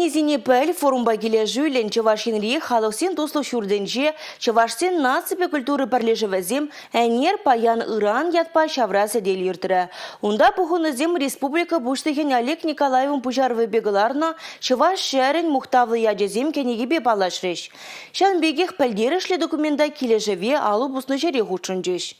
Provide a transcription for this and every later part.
низине пәл форумба келе жүйлен Чавашинри халықсен дослы шүрденже Чавашсен наципе культуры парлежевазем әнер паян Иран ятпа шаврасы дел ертірі. Унда бұхынызем республика бұштығын Олег Николаевын пұжарвы бегіларына Чаваш шәрін мұқтавлы ядезем кенегебе балашреш. Шан бегех пәлдерішлі документа келе жеве алу бұсны жере ғучынжеш.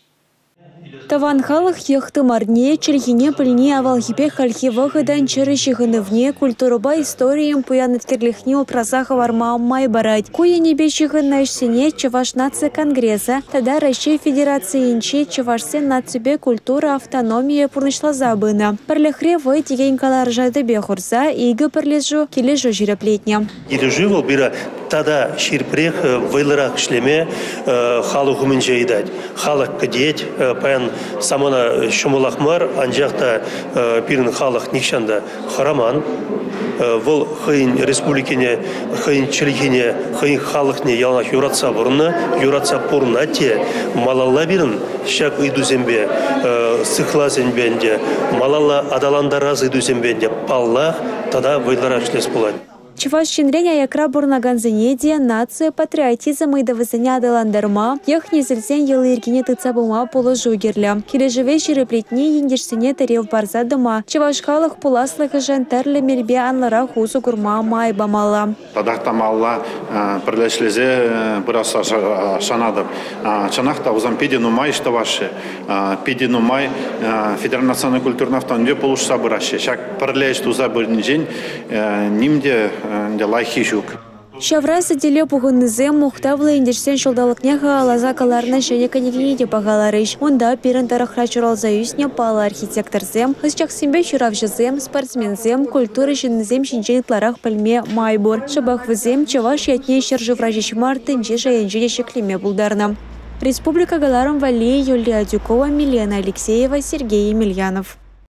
Таван халық ехты марне, чергине пыльне авалхипе хальхи вағыдан чыры шығынывне, культуруба историям пуяныткерлихне опразаха варма май барать. Куя небе шығынна ішсене Чаваш нация конгресса, тада Россия Федерации инче Чавашсен нацибе культура автономия пурнышла забына. Парлехре вой теген калар жады бехурса, игі парлежу кележу жиреплетня. Кележу бира тада ширпрех вайлырак шлеме халықы мен жайдать. Халық кадеть, паян самана шумулахмар, анжақта пирін халық нишанда хараман. Вол хыйн республикине, хыйн чилихине, хыйн халықне ялнах юратса бұрына, юратса пұрына те, малалла бирін шак үйду зембе, сықла зембенде, малалла адаландара зыйду зембенде, паллах тада вайлырак шлес болады. Чаваш чинреня якра бурнаганзенедия, нация, патриотизм и довызыня адаландарма, ех незельзен елы иргине тыцабыма полы жугерля. Кележеве жиреплетне ендешсене тарев барза дома. Чаваш халық пуласлығы жан тәрлі мельбе анлара хузу гурма май бамала. Тадақтамалла бірлешлезе бұраса шанадып. Чанақта узам педину май штаваше. Педину май федернационный культурный автономия полушса бұраше. Шак бірлеш туза бірнежен нимде лайхишук. Шаврасы деле пугыннызем мухтавлы индешсен шолдалыкняға алазакаларына және конегіне де бағаларыш. Онда пирін тарахра чуралзаюсне палы архитекторзем, хызчақсембе шуравжызем, спортсмензем, культуры жиннызем шинженитларах пілме майбур. Шабахвызем Чаваш ятне шержевражешмар тынже жайынже шеклеме булдарна. Республика Галаром Валей, Юлия Дюкова, Милена Алексеева, Сергей Емельянов.